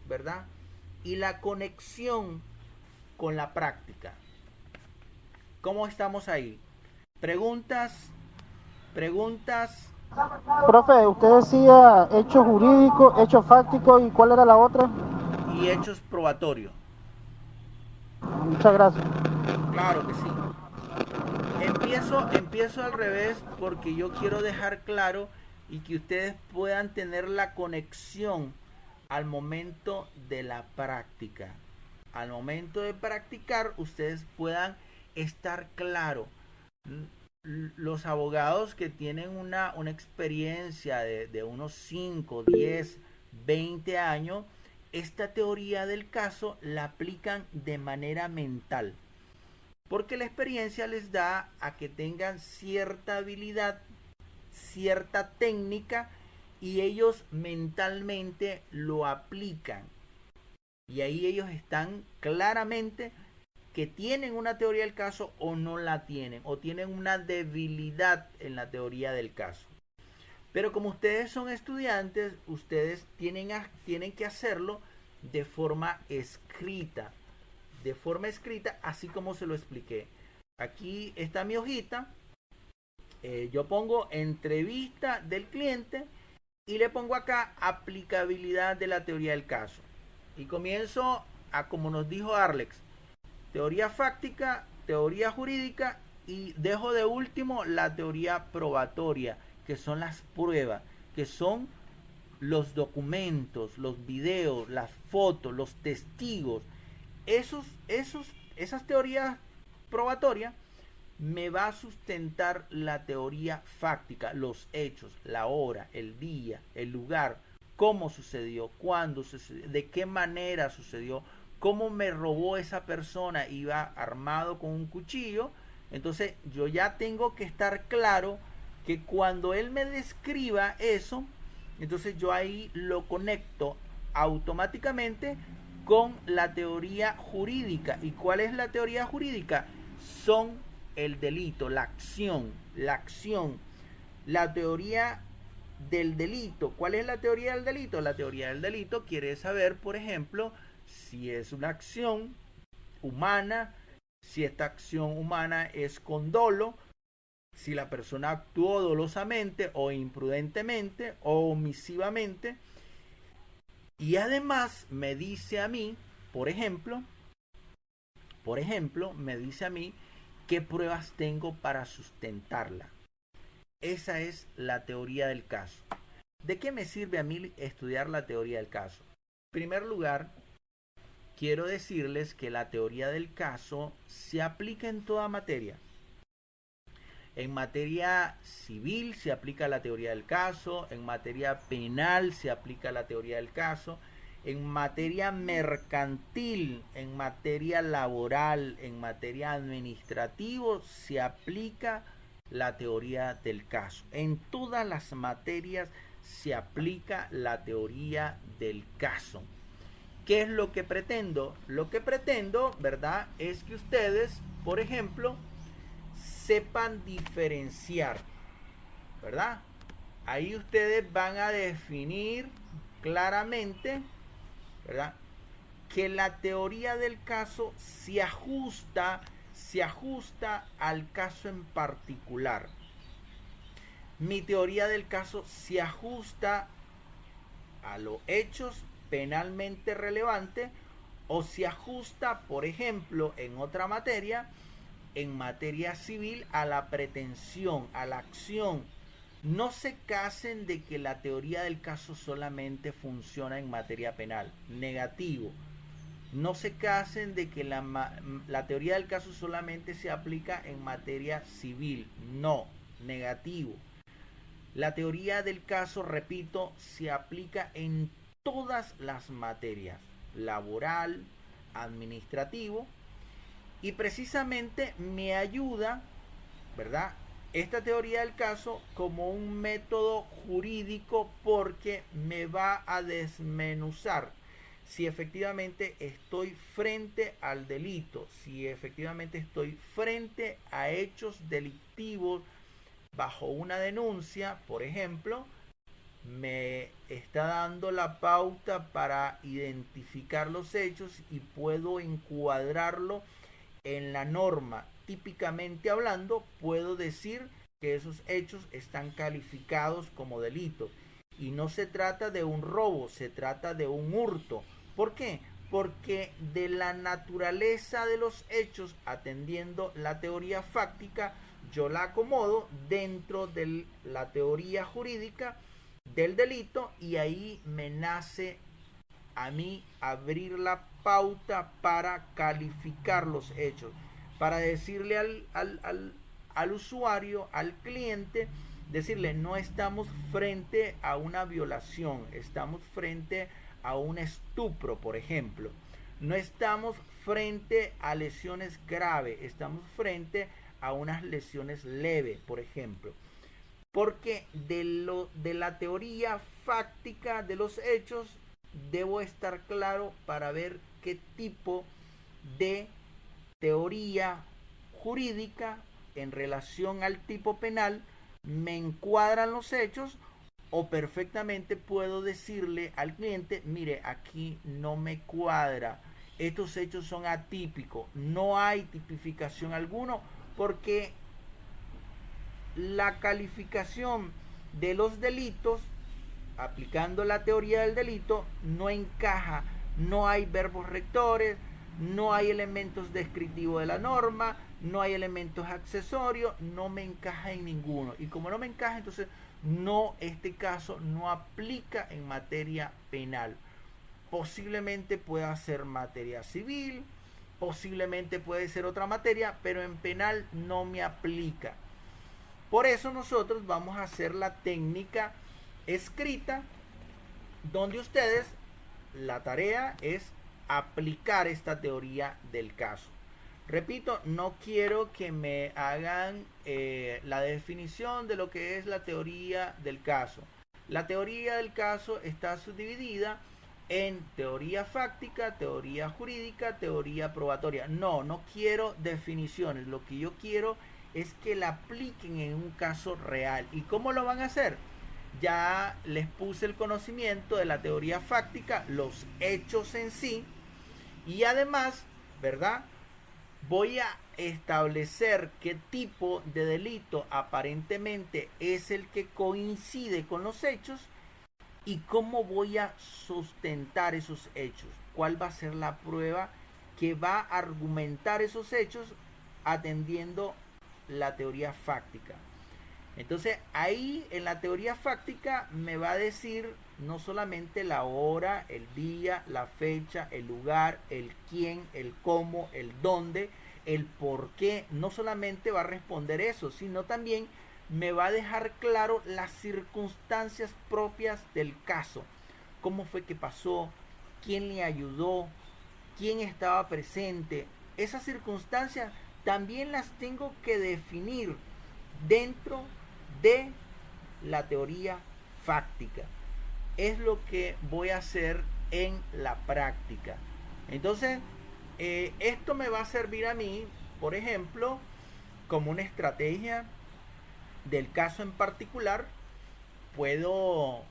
¿verdad? Y la conexión con la práctica. ¿Cómo estamos ahí? Preguntas, preguntas Profe, usted decía hecho jurídico, hecho fáctico y ¿cuál era la otra? y hechos probatorios. Muchas gracias. Claro que sí. Empiezo al revés porque yo quiero dejar claro y que ustedes puedan tener la conexión al momento de la práctica. Al momento de practicar, ustedes puedan estar claro. Los abogados que tienen una experiencia de unos 5 10 20 años, esta teoría del caso la aplican de manera mental. Porque la experiencia les da a que tengan cierta habilidad, cierta técnica y ellos mentalmente lo aplican. Y ahí ellos están claramente que tienen una teoría del caso o no la tienen, o tienen una debilidad en la teoría del caso. Pero como ustedes son estudiantes, ustedes tienen que hacerlo de forma escrita. De forma escrita, así como se lo expliqué. Aquí está mi hojita. Yo pongo entrevista del cliente y le pongo acá aplicabilidad de la teoría del caso. Y comienzo a, como nos dijo Arlex, teoría fáctica, teoría jurídica y dejo de último la teoría probatoria, que son las pruebas, que son los documentos, los videos, las fotos, los testigos. Esas teorías probatorias me va a sustentar la teoría fáctica, los hechos, la hora, el día, el lugar, cómo sucedió, cuándo sucedió, de qué manera sucedió, cómo me robó esa persona, iba armado con un cuchillo. Entonces yo ya tengo que estar claro que cuando él me describa eso, entonces yo ahí lo conecto automáticamente con la teoría jurídica. ¿Y cuál es la teoría jurídica? Son el delito, la acción, la acción, la teoría del delito. ¿Cuál es la teoría del delito? La teoría del delito quiere saber, por ejemplo, si es una acción humana, si esta acción humana es con dolo, si la persona actuó dolosamente o imprudentemente o omisivamente. Y además me dice a mí, por ejemplo, me dice a mí qué pruebas tengo para sustentarla. Esa es la teoría del caso. ¿De qué me sirve a mí estudiar la teoría del caso? En primer lugar, quiero decirles que la teoría del caso se aplica en toda materia. En materia civil se aplica la teoría del caso, en materia penal se aplica la teoría del caso, en materia mercantil, en materia laboral, en materia administrativa se aplica la teoría del caso. En todas las materias se aplica la teoría del caso. ¿Qué es lo que pretendo? Lo que pretendo, ¿verdad? Es que ustedes, por ejemplo, sepan diferenciar, ¿verdad? Ahí ustedes van a definir claramente, ¿verdad? Que la teoría del caso se ajusta al caso en particular. Mi teoría del caso se ajusta a los hechos penalmente relevantes o se ajusta, por ejemplo, en otra materia, en materia civil, a la pretensión, a la acción. No se casen de que la teoría del caso solamente funciona en materia penal. Negativo. No se casen de que la teoría del caso solamente se aplica en materia civil. No. Negativo. La teoría del caso, repito, se aplica en todas las materias. Laboral, administrativo. Y precisamente me ayuda, ¿verdad? Esta teoría del caso como un método jurídico porque me va a desmenuzar si efectivamente estoy frente al delito, si efectivamente estoy frente a hechos delictivos bajo una denuncia, por ejemplo, me está dando la pauta para identificar los hechos y puedo encuadrarlo en la norma. Típicamente hablando, puedo decir que esos hechos están calificados como delito. Y no se trata de un robo, se trata de un hurto. ¿Por qué? Porque de la naturaleza de los hechos, atendiendo la teoría fáctica, yo la acomodo dentro de la teoría jurídica del delito y ahí me nace a mí abrir la pauta para calificar los hechos, para decirle al usuario, al cliente, decirle, no estamos frente a una violación, estamos frente a un estupro, por ejemplo. No estamos frente a lesiones graves, estamos frente a unas lesiones leves, por ejemplo. Porque de la teoría fáctica de los hechos debo estar claro para ver qué tipo de teoría jurídica en relación al tipo penal me encuadran los hechos, o perfectamente puedo decirle al cliente, mire, aquí no me cuadra, estos hechos son atípicos, no hay tipificación alguno, porque la calificación de los delitos, aplicando la teoría del delito, no encaja, no hay verbos rectores, no hay elementos descriptivos de la norma, no hay elementos accesorios, no me encaja en ninguno. Y como no me encaja, entonces no, este caso no aplica en materia penal. Posiblemente pueda ser materia civil, posiblemente puede ser otra materia, pero en penal no me aplica. Por eso nosotros vamos a hacer la técnica escrita, donde ustedes, la tarea es aplicar esta teoría del caso. Repito, no quiero que me hagan la definición de lo que es la teoría del caso. La teoría del caso está subdividida en teoría fáctica, teoría jurídica, teoría probatoria. No quiero definiciones. Lo que yo quiero es que la apliquen en un caso real. ¿Y cómo lo van a hacer? Ya les puse el conocimiento de la teoría fáctica, los hechos en sí, y además, ¿verdad? Voy a establecer qué tipo de delito aparentemente es el que coincide con los hechos y cómo voy a sustentar esos hechos. ¿Cuál va a ser la prueba que va a argumentar esos hechos atendiendo la teoría fáctica? Entonces ahí en la teoría fáctica me va a decir no solamente la hora, el día, la fecha, el lugar, el quién, el cómo, el dónde, el por qué. No solamente va a responder eso, sino también me va a dejar claro las circunstancias propias del caso. Cómo fue que pasó, quién le ayudó, quién estaba presente. Esas circunstancias también las tengo que definir dentro de la teoría fáctica. Es lo que voy a hacer en la práctica. Entonces, esto me va a servir a mí, por ejemplo, como una estrategia del caso en particular. Puedo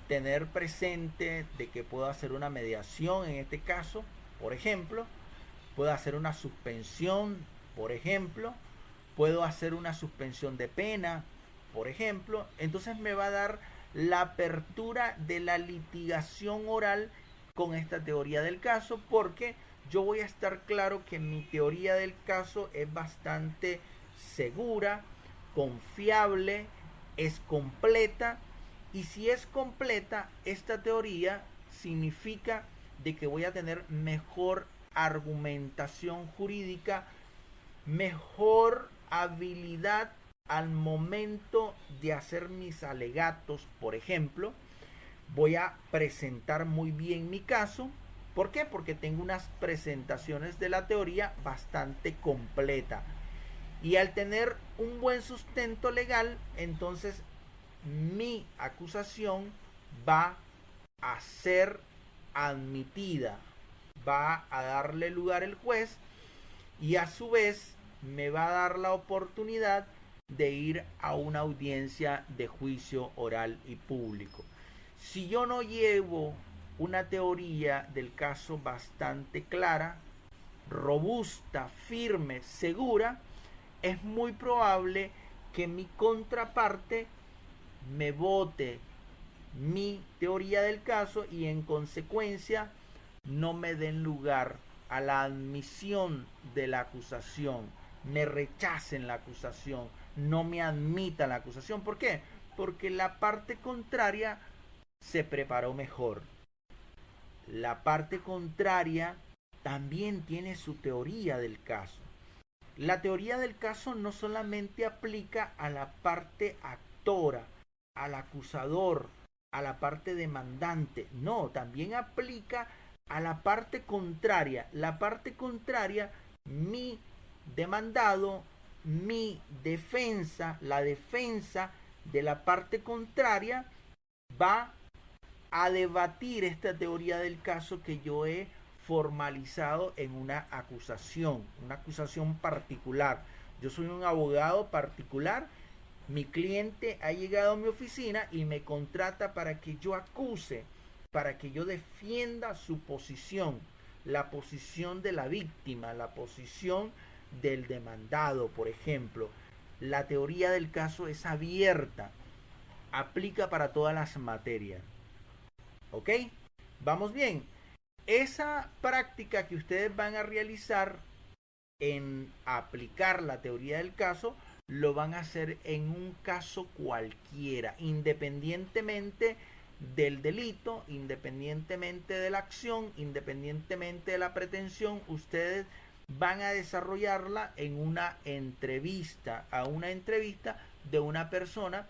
tener presente de que puedo hacer una mediación en este caso, por ejemplo. Puedo hacer una suspensión, por ejemplo. Puedo hacer una suspensión de pena, por ejemplo. Entonces me va a dar la apertura de la litigación oral con esta teoría del caso, porque yo voy a estar claro que mi teoría del caso es bastante segura, confiable, es completa, y si es completa, esta teoría significa de que voy a tener mejor argumentación jurídica, mejor habilidad al momento de hacer mis alegatos, por ejemplo. Voy a presentar muy bien mi caso. ¿Por qué? Porque tengo unas presentaciones de la teoría bastante completa. Y al tener un buen sustento legal, entonces mi acusación va a ser admitida. Va a darle lugar el juez y a su vez me va a dar la oportunidad de ir a una audiencia de juicio oral y público. Si yo no llevo una teoría del caso bastante clara, robusta, firme, segura, es muy probable que mi contraparte me vote mi teoría del caso y en consecuencia no me den lugar a la admisión de la acusación, me rechacen la acusación, no me admitan la acusación. ¿Por qué? Porque la parte contraria se preparó mejor. La parte contraria también tiene su teoría del caso. La teoría del caso no solamente aplica a la parte actora, al acusador, a la parte demandante, no, también aplica a la parte contraria. La parte contraria, mi demandado, mi defensa, la defensa de la parte contraria va a debatir esta teoría del caso que yo he formalizado en una acusación particular. Yo soy un abogado particular, mi cliente ha llegado a mi oficina y me contrata para que yo acuse, para que yo defienda su posición, la posición de la víctima, la posición del demandado, por ejemplo. La teoría del caso es abierta, aplica para todas las materias. ¿Ok? Vamos bien. Esa práctica que ustedes van a realizar en aplicar la teoría del caso, lo van a hacer en un caso cualquiera, independientemente del delito, independientemente de la acción, independientemente de la pretensión. Ustedes van a desarrollarla en una entrevista, a una entrevista de una persona,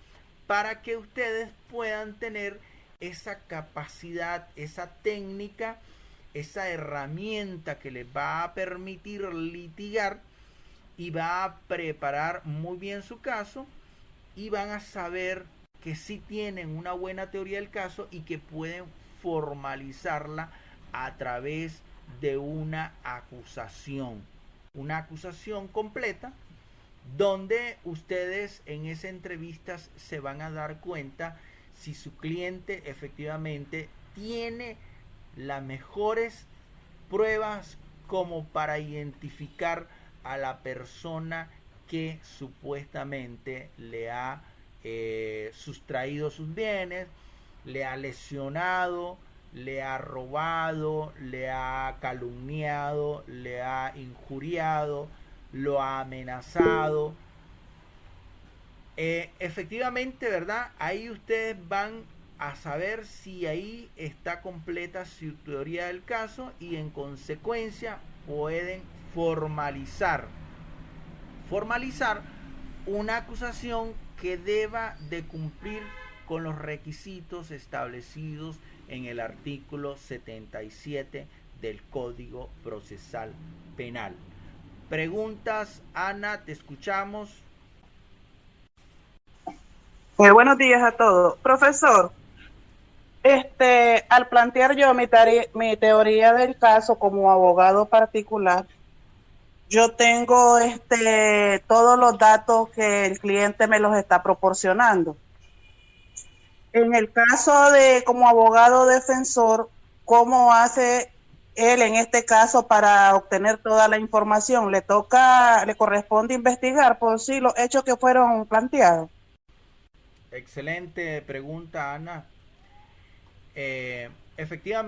para que ustedes puedan tener esa capacidad, esa técnica, esa herramienta que les va a permitir litigar y va a preparar muy bien su caso, y van a saber que sí tienen una buena teoría del caso y que pueden formalizarla a través de una acusación completa, donde ustedes en esa entrevista se van a dar cuenta si su cliente efectivamente tiene las mejores pruebas como para identificar a la persona que supuestamente le ha sustraído sus bienes, le ha lesionado, le ha robado, le ha calumniado, le ha injuriado, lo ha amenazado. Efectivamente, ¿verdad? Ahí ustedes van a saber si ahí está completa su teoría del caso, y en consecuencia pueden formalizar una acusación que deba de cumplir con los requisitos establecidos en el artículo 77 del Código Procesal Penal. Preguntas, Ana, te escuchamos. Buenos días a todos. Profesor, al plantear yo mi teoría del caso como abogado particular, yo tengo todos los datos que el cliente me los está proporcionando. En el caso de como abogado defensor, ¿cómo hace él en este caso para obtener toda la información? ¿Le corresponde investigar por sí los hechos que fueron planteados? Excelente pregunta, Ana. Efectivamente.